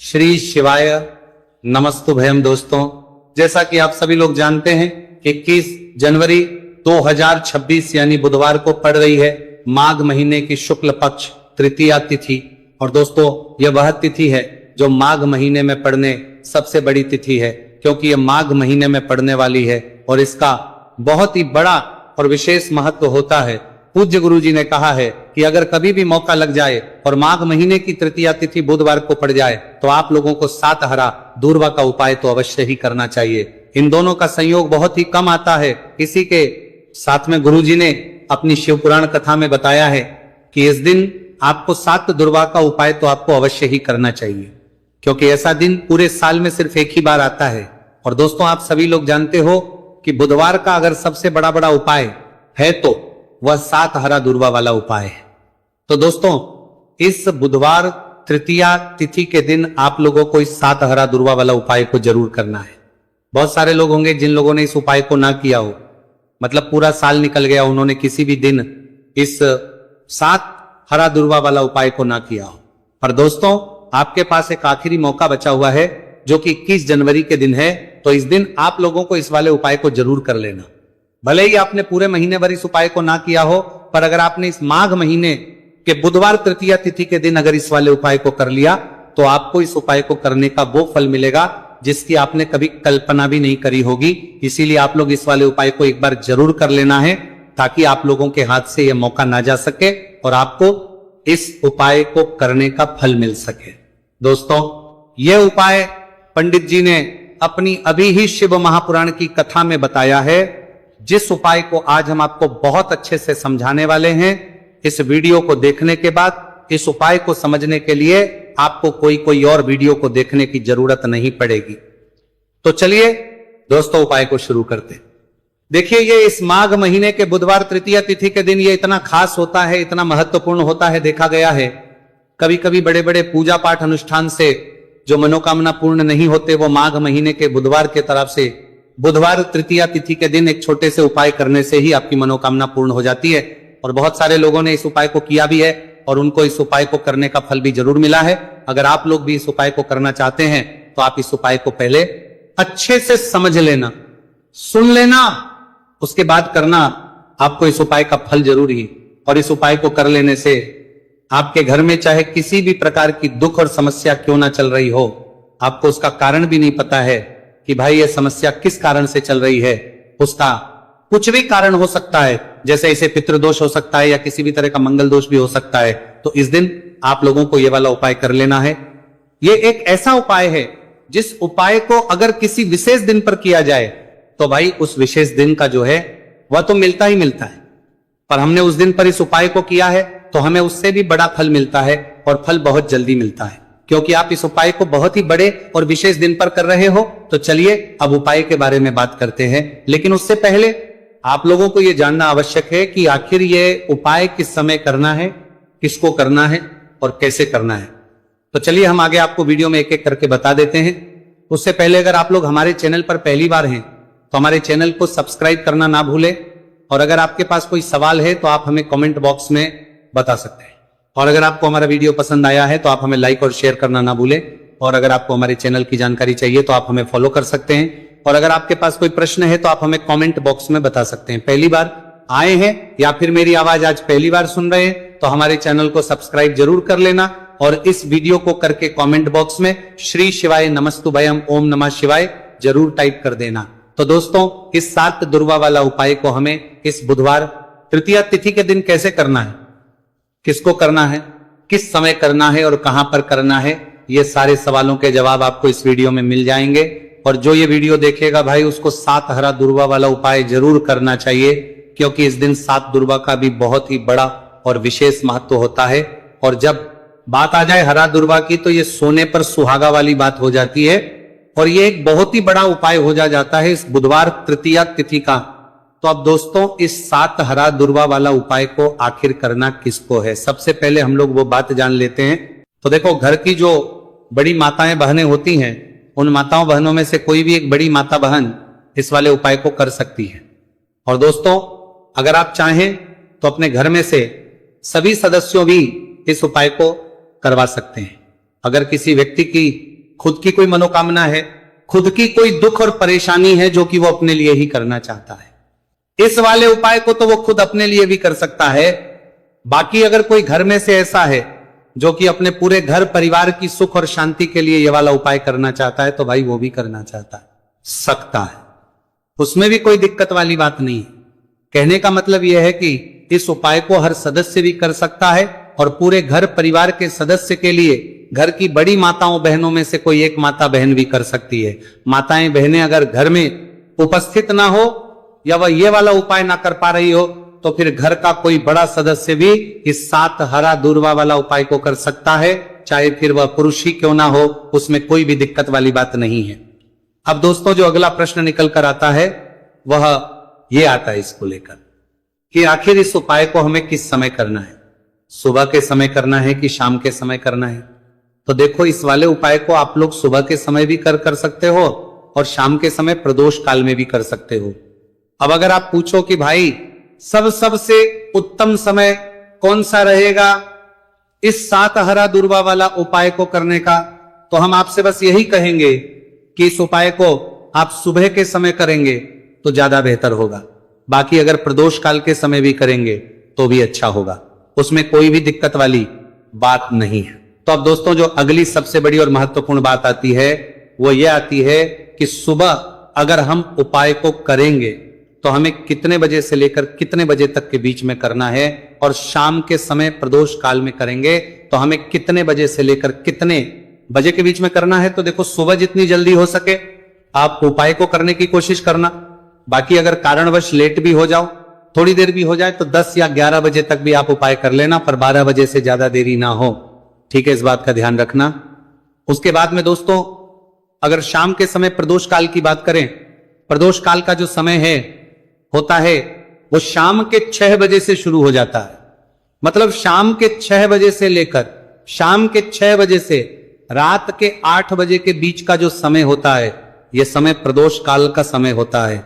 श्री शिवाय नमस्तुभयम। दोस्तों, जैसा कि आप सभी लोग जानते हैं, 21 जनवरी 2026 यानी बुधवार को पड़ रही है माघ महीने की शुक्ल पक्ष तृतीया तिथि। और दोस्तों, यह वह तिथि है जो माघ महीने में पड़ने सबसे बड़ी तिथि है, क्योंकि यह माघ महीने में पड़ने वाली है और इसका बहुत ही बड़ा और विशेष महत्व होता है। पूज्य गुरु जी ने कहा है कि अगर कभी भी मौका लग जाए और माघ महीने की तृतीया तिथि बुधवार को पड़ जाए तो आप लोगों को सातहरा दूर्वा का उपाय तो अवश्य ही करना चाहिए। इन दोनों का संयोग बहुत ही कम आता है। इसी के साथ में गुरु जी ने अपनी शिव पुराण कथा में बताया है कि इस दिन आपको 7 दुर्वा का उपाय तो आपको अवश्य ही करना चाहिए, क्योंकि ऐसा दिन पूरे साल में सिर्फ एक ही बार आता है। और दोस्तों, आप सभी लोग जानते हो कि बुधवार का अगर सबसे बड़ा उपाय है तो वह सातहरा दुर्वा वाला उपाय है। तो दोस्तों, इस बुधवार तृतीया तिथि के दिन आप लोगों को इस सातहरा दुर्वा वाला उपाय को जरूर करना है। बहुत सारे लोग होंगे जिन लोगों ने इस उपाय को ना किया हो, मतलब पूरा साल निकल गया, उन्होंने किसी भी दिन इस सातहरा दुर्वा वाला उपाय को ना किया हो। पर दोस्तों, आपके पास एक आखिरी मौका बचा हुआ है जो कि 21 जनवरी के दिन है। तो इस दिन आप लोगों को इस वाले उपाय को जरूर कर लेना। भले ही आपने पूरे महीने भर इस उपाय को ना किया हो, पर अगर आपने इस माघ महीने के बुधवार तृतीया तिथि के दिन अगर इस वाले उपाय को कर लिया तो आपको इस उपाय को करने का वो फल मिलेगा जिसकी आपने कभी कल्पना भी नहीं करी होगी। इसीलिए आप लोग इस वाले उपाय को एक बार जरूर कर लेना है, ताकि आप लोगों के हाथ से यह मौका ना जा सके और आपको इस उपाय को करने का फल मिल सके। दोस्तों, यह उपाय पंडित जी ने अपनी अभी ही शिव महापुराण की कथा में बताया है, जिस उपाय को आज हम आपको बहुत अच्छे से समझाने वाले हैं। इस वीडियो को देखने के बाद इस उपाय को समझने के लिए आपको कोई और वीडियो को देखने की जरूरत नहीं पड़ेगी। तो चलिए दोस्तों, उपाय को शुरू करते। देखिए, ये इस माघ महीने के बुधवार तृतीया तिथि के दिन ये इतना खास होता है, इतना महत्वपूर्ण होता है। देखा गया है कभी कभी बड़े बड़े पूजा पाठ अनुष्ठान से जो मनोकामना पूर्ण नहीं होते, वो माघ महीने के बुधवार के तरफ से बुधवार तृतीया तिथि के दिन एक छोटे से उपाय करने से ही आपकी मनोकामना पूर्ण हो जाती है। और बहुत सारे लोगों ने इस उपाय को किया भी है और उनको इस उपाय को करने का फल भी जरूर मिला है। अगर आप लोग भी इस उपाय को करना चाहते हैं तो आप इस उपाय को पहले अच्छे से समझ लेना, सुन लेना, उसके बाद करना। आपको इस उपाय का फल जरूरी, और इस उपाय को कर लेने से आपके घर में चाहे किसी भी प्रकार की दुख और समस्या क्यों ना चल रही हो, आपको उसका कारण भी नहीं पता है कि भाई ये समस्या किस कारण से चल रही है, उसका कुछ भी कारण हो सकता है। जैसे इसे पितृदोष हो सकता है या किसी भी तरह का मंगल दोष भी हो सकता है। तो इस दिन आप लोगों को ये वाला उपाय कर लेना है। ये एक ऐसा उपाय है जिस उपाय को अगर किसी विशेष दिन पर किया जाए तो भाई उस विशेष दिन का जो है वह तो मिलता ही मिलता है, पर हमने उस दिन पर इस उपाय को किया है तो हमें उससे भी बड़ा फल मिलता है, और फल बहुत जल्दी मिलता है, क्योंकि आप इस उपाय को बहुत ही बड़े और विशेष दिन पर कर रहे हो। तो चलिए अब उपाय के बारे में बात करते हैं। लेकिन उससे पहले आप लोगों को यह जानना आवश्यक है कि आखिर ये उपाय किस समय करना है, किसको करना है और कैसे करना है। तो चलिए हम आगे आपको वीडियो में एक एक करके बता देते हैं। उससे पहले अगर आप लोग हमारे चैनल पर पहली बार हैं तो हमारे चैनल को सब्सक्राइब करना ना भूलें, और अगर आपके पास कोई सवाल है तो आप हमें कमेंट बॉक्स में बता सकते हैं। और अगर आपको हमारा वीडियो पसंद आया है तो आप हमें लाइक और शेयर करना ना भूलें। और अगर आपको हमारे चैनल की जानकारी चाहिए तो आप हमें फॉलो कर सकते हैं। और अगर आपके पास कोई प्रश्न है तो आप हमें कमेंट बॉक्स में बता सकते हैं। पहली बार आए हैं या फिर मेरी आवाज आज पहली बार सुन रहे हैं तो हमारे चैनल को सब्सक्राइब जरूर कर लेना, और इस वीडियो को करके कमेंट बॉक्स में श्री शिवाय नमस्तुभयम ओम नमः शिवाय जरूर टाइप कर देना। तो दोस्तों, इस 7 दुर्वा वाला उपाय को हमें इस बुधवार तृतीया तिथि के दिन कैसे करना है, किसको करना है, किस समय करना है और कहां पर करना है, ये सारे सवालों के जवाब आपको इस वीडियो में मिल जाएंगे। और जो ये वीडियो देखेगा भाई, उसको सातहरा दुर्वा वाला उपाय जरूर करना चाहिए, क्योंकि इस दिन 7 दुर्वा का भी बहुत ही बड़ा और विशेष महत्व होता है। और जब बात आ जाए हरा दुर्वा की तो ये सोने पर सुहागा वाली बात हो जाती है, और ये एक बहुत ही बड़ा उपाय हो जाता है इस बुधवार तृतीया तिथि का। तो अब दोस्तों, इस सातहरा दुर्वा वाला उपाय को आखिर करना किसको है, सबसे पहले हम लोग वो बात जान लेते हैं। तो देखो, घर की जो बड़ी माताएं बहनें होती हैं, उन माताओं बहनों में से कोई भी एक बड़ी माता बहन इस वाले उपाय को कर सकती है। और दोस्तों, अगर आप चाहें तो अपने घर में से सभी सदस्यों भी इस उपाय को करवा सकते हैं। अगर किसी व्यक्ति की खुद की कोई मनोकामना है, खुद की कोई दुख और परेशानी है जो कि वो अपने लिए ही करना चाहता है। इस वाले उपाय को तो वो खुद अपने लिए भी कर सकता है। बाकी अगर कोई घर में से ऐसा है जो कि अपने पूरे घर परिवार की सुख और शांति के लिए ये वाला उपाय करना चाहता है, तो भाई वो भी करना चाहता है, सकता है, उसमें भी कोई दिक्कत वाली बात नहीं है। कहने का मतलब यह है कि इस उपाय को हर सदस्य भी कर सकता है और पूरे घर परिवार के सदस्य के लिए घर की बड़ी माताओं बहनों में से कोई एक माता बहन भी कर सकती है। माताएं बहनें अगर घर में उपस्थित ना हो या वह ये वाला उपाय ना कर पा रही हो, तो फिर घर का कोई बड़ा सदस्य भी इस 7 हरा दूर्वा वाला उपाय को कर सकता है, चाहे फिर वह पुरुष ही क्यों ना हो, उसमें कोई भी दिक्कत वाली बात नहीं है। अब दोस्तों जो अगला प्रश्न निकल कर आता है वह ये आता है इसको लेकर कि आखिर इस उपाय को हमें किस समय करना है, सुबह के समय करना है कि शाम के समय करना है। तो देखो, इस वाले उपाय को आप लोग सुबह के समय भी कर सकते हो और शाम के समय प्रदोष काल में भी कर सकते हो। अब अगर आप पूछो कि भाई सबसे उत्तम समय कौन सा रहेगा इस 7 हरा दूर्वा वाला उपाय को करने का, तो हम आपसे बस यही कहेंगे कि इस उपाय को आप सुबह के समय करेंगे तो ज्यादा बेहतर होगा। बाकी अगर प्रदोष काल के समय भी करेंगे तो भी अच्छा होगा, उसमें कोई भी दिक्कत वाली बात नहीं है। तो अब दोस्तों जो अगली सबसे बड़ी और महत्वपूर्ण बात आती है वो ये आती है कि सुबह अगर हम उपाय को करेंगे तो हमें कितने बजे से लेकर कितने बजे तक के बीच में करना है, और शाम के समय प्रदोष काल में करेंगे तो हमें कितने बजे से लेकर कितने बजे के बीच में करना है। तो देखो, सुबह जितनी जल्दी हो सके आप उपाय को करने की कोशिश करना। बाकी अगर कारणवश लेट भी हो जाओ, थोड़ी देर भी हो जाए, तो 10 या 11 बजे तक भी आप उपाय कर लेना, पर 12 बजे से ज्यादा देरी ना हो। ठीक है, इस बात का ध्यान रखना। उसके बाद में दोस्तों अगर शाम के समय प्रदोष काल की बात करें, प्रदोष काल का जो समय है होता है वो शाम के 6 बजे से शुरू हो जाता है। मतलब शाम के 6 बजे से लेकर शाम के 6 बजे से रात के 8 बजे के बीच का जो समय होता है, यह समय प्रदोष काल का समय होता है।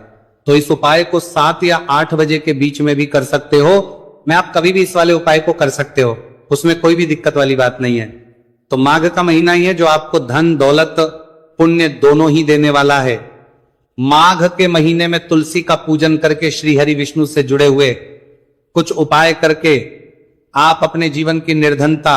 तो इस उपाय को 7 या 8 बजे के बीच में भी कर सकते हो। मैं आप कभी भी इस वाले उपाय को कर सकते हो, उसमें कोई भी दिक्कत वाली बात नहीं है। तो माघ का महीना ही है जो आपको धन दौलत पुण्य दोनों ही देने वाला है। माघ के महीने में तुलसी का पूजन करके श्री हरि विष्णु से जुड़े हुए कुछ उपाय करके आप अपने जीवन की निर्धनता,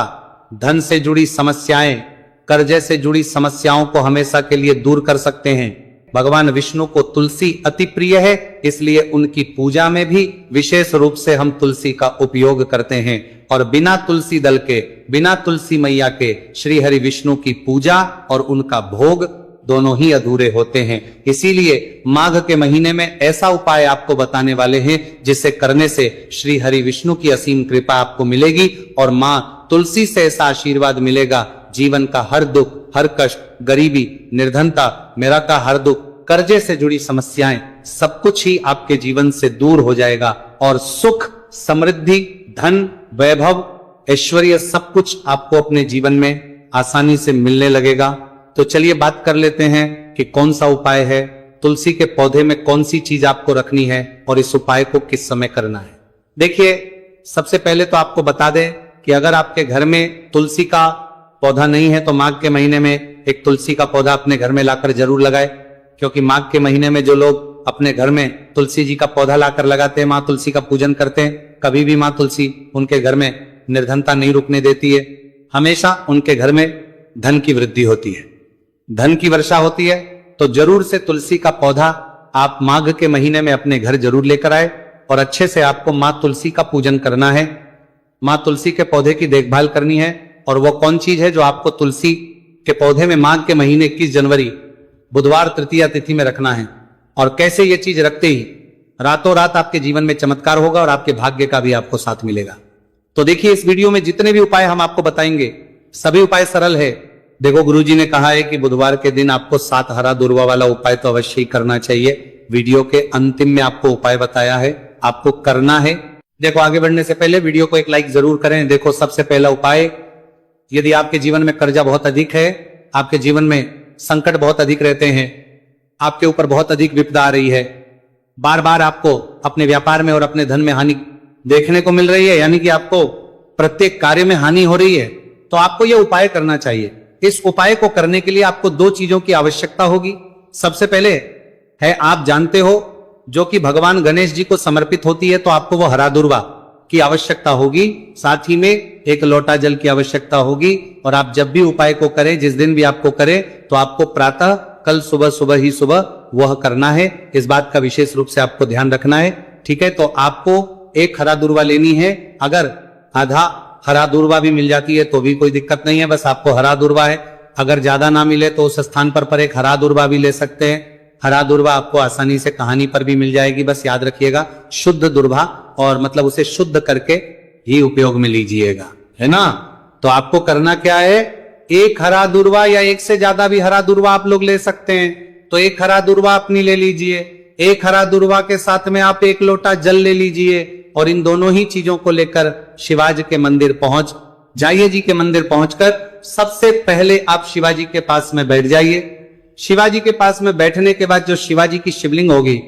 धन से जुड़ी समस्याएं, कर्जे से जुड़ी समस्याओं को हमेशा के लिए दूर कर सकते हैं। भगवान विष्णु को तुलसी अति प्रिय है, इसलिए उनकी पूजा में भी विशेष रूप से हम तुलसी का उपयोग करते हैं। और बिना तुलसी दल के, बिना तुलसी मैया के श्री हरि विष्णु की पूजा और उनका भोग दोनों ही अधूरे होते हैं। इसीलिए माघ के महीने में ऐसा उपाय आपको बताने वाले हैं जिसे करने से श्री हरि विष्णु की असीम कृपा आपको मिलेगी और मां तुलसी से ऐसा आशीर्वाद मिलेगा, जीवन का हर दुख, हर कष्ट, गरीबी, निर्धनता, मेरा का हर दुख, कर्जे से जुड़ी समस्याएं, सब कुछ ही आपके जीवन से दूर हो जाएगा और सुख, समृद्धि, धन, वैभव, ऐश्वर्य सब कुछ आपको अपने जीवन में आसानी से मिलने लगेगा। तो चलिए बात कर लेते हैं कि कौन सा उपाय है, तुलसी के पौधे में कौन सी चीज आपको रखनी है और इस उपाय को किस समय करना है। देखिए, सबसे पहले तो आपको बता दें कि अगर आपके घर में तुलसी का पौधा नहीं है तो माघ के महीने में एक तुलसी का पौधा अपने घर में लाकर जरूर लगाए, क्योंकि माघ के महीने में जो लोग अपने घर में तुलसी जी का पौधा लाकर लगाते हैं, माँ तुलसी का पूजन करते हैं, कभी भी माँ तुलसी उनके घर में निर्धनता नहीं रुकने देती है। हमेशा उनके घर में धन की वृद्धि होती है, धन की वर्षा होती है। तो जरूर से तुलसी का पौधा आप माघ के महीने में अपने घर जरूर लेकर आए और अच्छे से आपको माँ तुलसी का पूजन करना है। माँ तुलसी के पौधे की देखभाल करनी है। और वो कौन चीज है जो आपको तुलसी के पौधे में माघ के महीने 21 जनवरी बुधवार तृतीया तिथि में रखना है। और कैसे ये चीज रखते ही रातों रात आपके जीवन में चमत्कार होगा और आपके भाग्य का भी आपको साथ मिलेगा। तो देखिए, इस वीडियो में जितने भी उपाय हम आपको बताएंगे सभी उपाय सरल है। देखो, गुरुजी ने कहा है कि बुधवार के दिन आपको 7 हरा दूर्वा वाला उपाय तो अवश्य ही करना चाहिए। वीडियो के अंतिम में आपको उपाय बताया है, आपको करना है। देखो, आगे बढ़ने से पहले वीडियो को एक लाइक जरूर करें। देखो, सबसे पहला उपाय, यदि आपके जीवन में कर्जा बहुत अधिक है, आपके जीवन में संकट बहुत अधिक रहते हैं, आपके ऊपर बहुत अधिक विपदा आ रही है, बार बार आपको अपने व्यापार में और अपने धन में हानि देखने को मिल रही है, यानी कि आपको प्रत्येक कार्य में हानि हो रही है, तो आपको यह उपाय करना चाहिए। इस उपाय को करने के लिए आपको दो चीजों की आवश्यकता होगी। सबसे पहले है, आप जानते हो, जो कि भगवान गणेश जी को समर्पित होती है, तो आपको वो हरा दुर्वा की आवश्यकता होगी। साथ ही में एक लोटा जल की आवश्यकता होगी। और आप जब भी उपाय को करें, जिस दिन भी आपको करें, तो आपको प्रातः कल सुबह ही सुबह वह करना है। इस बात का विशेष रूप से आपको ध्यान रखना है। ठीक है, तो आपको एक हरा दुर्वा लेनी है। अगर आधा हरा दुर्वा भी मिल जाती है तो भी कोई दिक्कत नहीं है, बस आपको हरा दुर्वा है। अगर ज्यादा ना मिले तो उस स्थान पर एक हरा दुर्वा भी ले सकते हैं। हरा दुर्वा आपको आसानी से कहानी पर भी मिल जाएगी। बस याद रखिएगा, शुद्ध दुर्वा, और मतलब उसे शुद्ध करके ही उपयोग में लीजिएगा, है ना। तो आपको करना क्या है, एक हरा दुर्वा या एक से ज्यादा भी हरा दुर्वा आप लोग ले सकते हैं। तो एक हरा दुर्वा अपनी ले लीजिए। एक हरा दुर्वा के साथ में आप एक लोटा जल ले लीजिए, और इन दोनों ही चीजों को लेकर शिवाजी के मंदिर पहुंच जाइए। जी के मंदिर पहुंचकर सबसे पहले आप शिवाजी के पास में बैठ जाइए। शिवाजी के पास में बैठने के बाद जो शिवाजी की शिवलिंग होगी,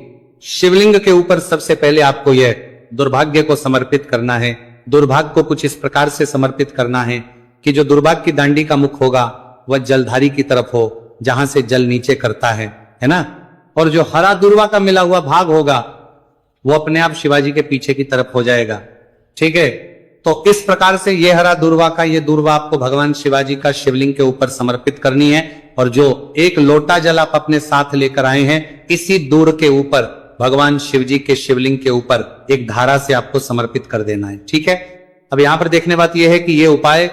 शिवलिंग के ऊपर सबसे पहले आपको यह दुर्भाग्य को समर्पित करना है। दुर्भाग्य को कुछ इस प्रकार से समर्पित करना है कि जो दुर्भाग्य की दांडी का मुख होगा वह जलधारी की तरफ हो, जहां से जल नीचे करता है ना। और जो हरा दुर्वा का मिला हुआ भाग होगा वो अपने आप शिवाजी के पीछे की तरफ हो जाएगा। ठीक है, तो इस प्रकार से ये हरा दुर्वा का ये दुर्वा आपको भगवान शिवाजी का शिवलिंग के ऊपर समर्पित करनी है। और जो एक लोटा जल आप अपने साथ लेकर आए हैं, इसी दूर के ऊपर भगवान शिवजी के शिवलिंग के ऊपर एक धारा से आपको समर्पित कर देना है। ठीक है, अब यहां पर देखने बात यह है कि यह उपाय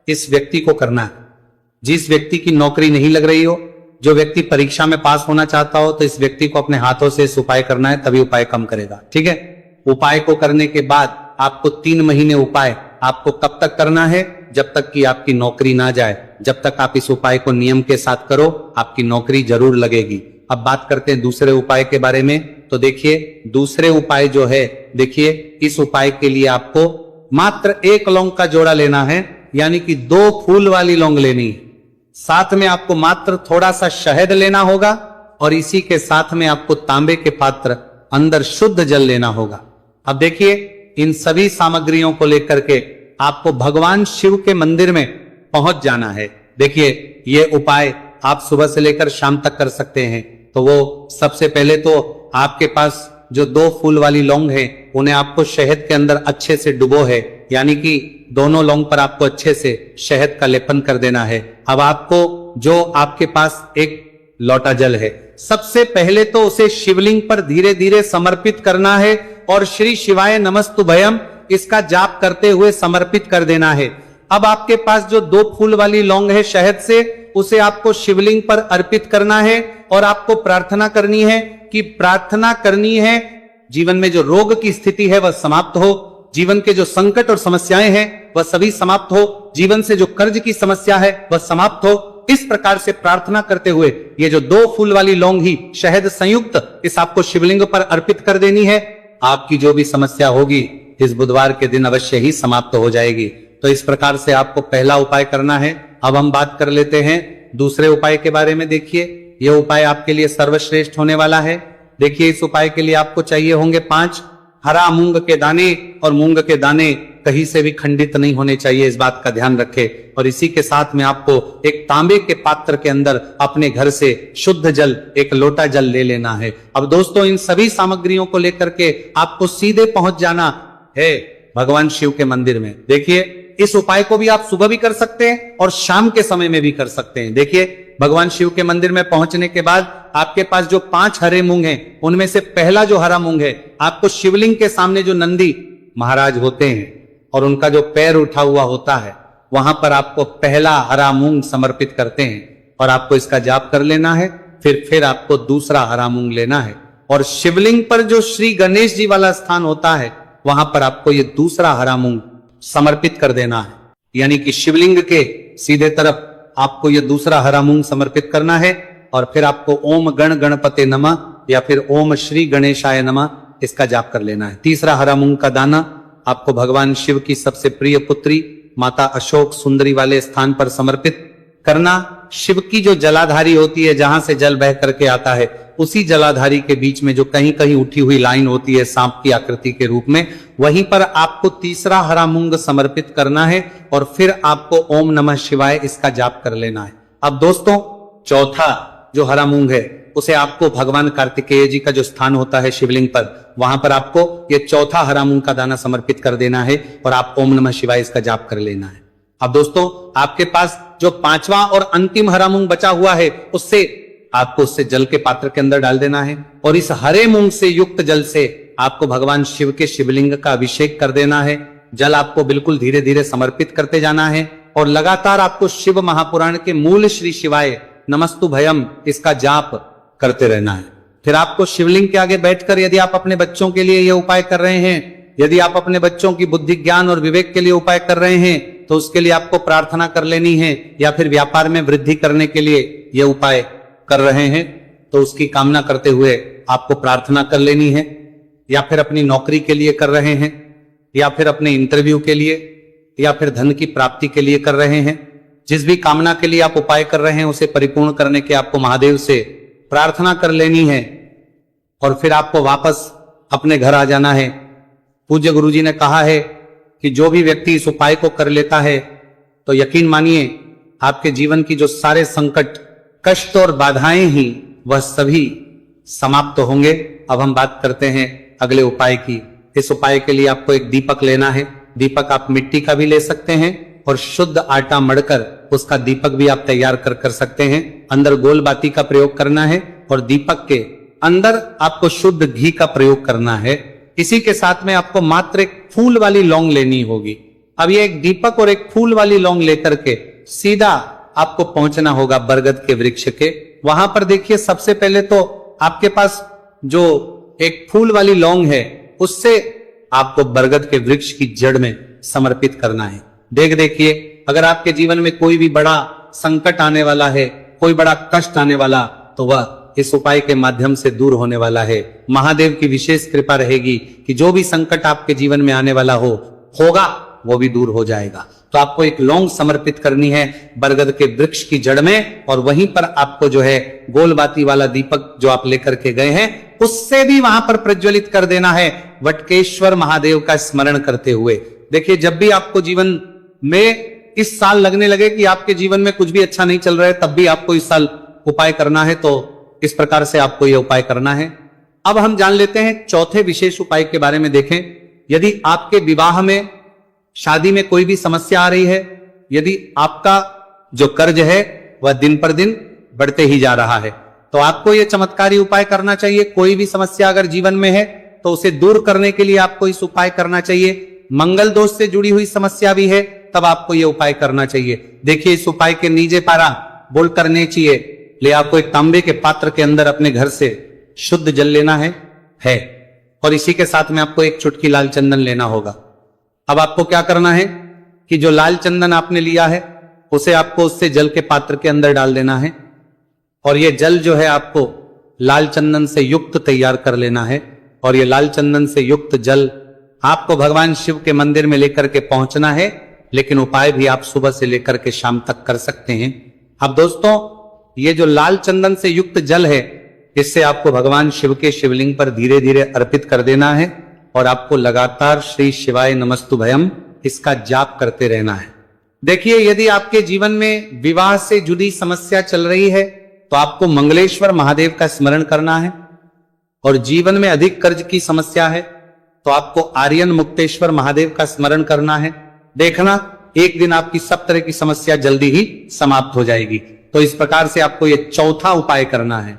इस व्यक्ति को करना है जिस व्यक्ति की नौकरी नहीं लग रही हो। जो व्यक्ति परीक्षा में पास होना चाहता हो, तो इस व्यक्ति को अपने हाथों से इस उपाय करना है, तभी उपाय काम करेगा। ठीक है, उपाय को करने के बाद आपको 3 महीने उपाय आपको कब तक करना है, जब तक कि आपकी नौकरी ना जाए। जब तक आप इस उपाय को नियम के साथ करो, आपकी नौकरी जरूर लगेगी। अब बात करते हैं दूसरे उपाय के बारे में। तो देखिए, दूसरे उपाय जो है, देखिए, इस उपाय के लिए आपको मात्र 1 लौंग का जोड़ा लेना है, यानी कि 2 फूल वाली लौंग लेनी है। साथ में आपको मात्र थोड़ा सा शहद लेना होगा, और इसी के साथ में आपको तांबे के पात्र अंदर शुद्ध जल लेना होगा। अब देखिए, इन सभी सामग्रियों को लेकर के आपको भगवान शिव के मंदिर में पहुंच जाना है। देखिए, ये उपाय आप सुबह से लेकर शाम तक कर सकते हैं। तो वो सबसे पहले तो आपके पास जो 2 फूल वाली लौंग है, उन्हें आपको शहद के अंदर अच्छे से डुबो है, यानी कि दोनों लौंग पर आपको अच्छे से शहद का लेपन कर देना है। अब आपको जो आपके पास एक लोटा जल है, सबसे पहले तो उसे शिवलिंग पर धीरे धीरे समर्पित करना है, और श्री शिवाय नमस्तुभयम इसका जाप करते हुए समर्पित कर देना है। अब आपके पास जो 2 फूल वाली लौंग है शहद से, उसे आपको शिवलिंग पर अर्पित करना है, और आपको प्रार्थना करनी है जीवन में जो रोग की स्थिति है वह समाप्त हो, जीवन के जो संकट और समस्याएं हैं वह सभी समाप्त हो, जीवन से जो कर्ज की समस्या है वह समाप्त हो। इस प्रकार से प्रार्थना करते हुए ये जो 2 फूल वाली लौंग ही शहद संयुक्त इस आपको शिवलिंग पर अर्पित कर देनी है। आपकी जो भी समस्या होगी इस बुधवार के दिन अवश्य ही समाप्त हो जाएगी। तो इस प्रकार से आपको पहला उपाय करना है। अब हम बात कर लेते हैं दूसरे उपाय के बारे में। देखिए, यह उपाय आपके लिए सर्वश्रेष्ठ होने वाला है। देखिए, इस उपाय के लिए आपको चाहिए होंगे 5 हरा मूंग के दाने, और मूंग के दाने कहीं से भी खंडित नहीं होने चाहिए, इस बात का ध्यान रखें। और इसी के साथ में आपको एक तांबे के पात्र के अंदर अपने घर से शुद्ध जल, एक लोटा जल ले लेना है। अब दोस्तों, इन सभी सामग्रियों को लेकर के आपको सीधे पहुंच जाना है भगवान शिव के मंदिर में। देखिए, इस उपाय को भी आप सुबह भी कर सकते हैं और शाम के समय में भी कर सकते हैं। देखिए, भगवान शिव के मंदिर में पहुंचने के बाद आपके पास जो 5 हरे मूंग हैं, उनमें से पहला जो हरा मूंग है, आपको शिवलिंग के सामने जो नंदी महाराज होते हैं और उनका जो पैर उठा हुआ होता है, वहां पर आपको पहला हरा मूंग समर्पित करते हैं, और आपको इसका जाप कर लेना है। फिर आपको दूसरा हरा मूंग लेना है, और शिवलिंग पर जो श्री गणेश जी वाला स्थान होता है, वहां पर आपको ये दूसरा हरा मूंग समर्पित कर देना है। यानी कि शिवलिंग के सीधे तरफ आपको ये दूसरा हरा मूंग समर्पित करना है, और फिर आपको ओम गण गणपते नमः या फिर ओम श्री गणेशाय नमः इसका जाप कर लेना है। तीसरा हरा मूंग का दाना आपको भगवान शिव की सबसे प्रिय पुत्री माता अशोक सुंदरी वाले स्थान पर समर्पित करना। शिव की जो जलाधारी होती है, जहां से जल बह करके आता है, उसी जलाधारी के बीच में जो कहीं कहीं उठी हुई लाइन होती है सांप की आकृति के रूप में, वहीं पर आपको तीसरा हरा मूंग समर्पित करना है और फिर आपको ओम नमः शिवाय इसका जाप कर लेना है। अब दोस्तों, चौथा जो हरा मूंग है उसे आपको भगवान कार्तिकेय जी का जो स्थान होता है शिवलिंग पर, वहां पर आपको ये चौथा हरा मूंग का दाना समर्पित कर देना है और आप ओम नमः शिवाय इसका जाप कर लेना है। अब दोस्तों, आपके पास जो पांचवा और अंतिम हरा मूंग बचा हुआ है उससे जल के पात्र के अंदर डाल देना है और इस हरे मूंग से युक्त जल से आपको भगवान शिव के शिवलिंग का अभिषेक कर देना है। जल आपको बिल्कुल धीरे धीरे समर्पित करते जाना है और लगातार आपको शिव महापुराण के मूल श्री शिवाय नमस्तु भयम इसका जाप करते रहना है। फिर आपको शिवलिंग के आगे बैठकर, यदि आप अपने बच्चों के लिए यह उपाय कर रहे हैं, यदि आप अपने बच्चों की बुद्धि ज्ञान और विवेक के लिए उपाय कर रहे हैं, तो उसके लिए आपको प्रार्थना कर लेनी है, या फिर व्यापार में वृद्धि करने के लिए यह उपाय कर रहे हैं तो उसकी कामना करते हुए आपको प्रार्थना कर लेनी है, या फिर अपनी नौकरी के लिए कर रहे हैं, या फिर अपने इंटरव्यू के लिए, या फिर धन की प्राप्ति के लिए कर रहे हैं। जिस भी कामना के लिए आप उपाय कर रहे हैं उसे परिपूर्ण करने के आपको महादेव से प्रार्थना कर लेनी है और फिर आपको वापस अपने घर आ जाना है। पूज्य गुरुजी ने कहा है कि जो भी व्यक्ति इस उपाय को कर लेता है तो यकीन मानिए आपके जीवन की जो सारे संकट, कष्ट और बाधाएं ही वह सभी समाप्त होंगे। अब हम बात करते हैं अगले उपाय की। इस उपाय के लिए आपको एक दीपक लेना है। दीपक आप मिट्टी का भी ले सकते हैं और शुद्ध आटा मढ़कर उसका दीपक भी आप तैयार कर सकते हैं। अंदर गोल बाती का प्रयोग करना है और दीपक के अंदर आपको शुद्ध घी का प्रयोग करना है। इसी के साथ में आपको मात्र एक फूल वाली लौंग लेनी होगी। अब ये एक दीपक और एक फूल वाली लौंग लेकर के सीधा आपको पहुंचना होगा बरगद के वृक्ष के। वहां पर देखिए, सबसे पहले तो आपके पास जो एक फूल वाली लौंग है उससे आपको बरगद के वृक्ष की जड़ में समर्पित करना है। देखिए, अगर आपके जीवन में कोई भी बड़ा संकट आने वाला है, कोई बड़ा कष्ट आने वाला, तो वह इस उपाय के माध्यम से दूर होने वाला है। महादेव की विशेष कृपा रहेगी कि जो भी संकट आपके जीवन में आने वाला होगा वो भी दूर हो जाएगा। तो आपको एक लौंग समर्पित करनी है बरगद के वृक्ष की जड़ में, और वहीं पर आपको जो है गोलबाती वाला दीपक जो आप लेकर के गए हैं उससे भी वहां पर प्रज्वलित कर देना है, वटकेश्वर महादेव का स्मरण करते हुए। देखिए, जब भी आपको जीवन में इस साल लगने लगे कि आपके जीवन में कुछ भी अच्छा नहीं चल रहा है, तब भी आपको इस साल उपाय करना है। तो इस प्रकार से आपको यह उपाय करना है। अब हम जान लेते हैं चौथे विशेष उपाय के बारे में। देखें, यदि आपके विवाह में, शादी में कोई भी समस्या आ रही है, यदि आपका जो कर्ज है वह दिन पर दिन बढ़ते ही जा रहा है, तो आपको यह चमत्कारी उपाय करना चाहिए। कोई भी समस्या अगर जीवन में है तो उसे दूर करने के लिए आपको इस उपाय करना चाहिए। मंगल दोष से जुड़ी हुई समस्या भी है तब आपको यह उपाय करना चाहिए। देखिए, इस उपाय के नीचे पारा बोलकर नहीं चाहिए ले आपको एक तांबे के पात्र के अंदर अपने घर से शुद्ध जल लेना है और इसी के साथ में आपको एक चुटकी लाल चंदन लेना होगा। अब आपको क्या करना है कि जो लाल चंदन आपने लिया है उसे आपको उससे जल के पात्र के अंदर डाल देना है और यह जल जो है आपको लाल चंदन से युक्त तैयार कर लेना है। और यह लाल चंदन से युक्त जल आपको भगवान शिव के मंदिर में लेकर के पहुंचना है, लेकिन उपाय भी आप सुबह से लेकर के शाम तक कर सकते हैं। अब दोस्तों, ये जो लाल चंदन से युक्त जल है इससे आपको भगवान शिव के शिवलिंग पर धीरे धीरे अर्पित कर देना है और आपको लगातार श्री शिवाय नमस्तु भयम इसका जाप करते रहना है। देखिए, यदि आपके जीवन में विवाह से जुड़ी समस्या चल रही है तो आपको मंगलेश्वर महादेव का स्मरण करना है, और जीवन में अधिक कर्ज की समस्या है तो आपको आर्यन मुक्तेश्वर महादेव का स्मरण करना है। देखना, एक दिन आपकी सब तरह की समस्या जल्दी ही समाप्त हो जाएगी। तो इस प्रकार से आपको ये चौथा उपाय करना है।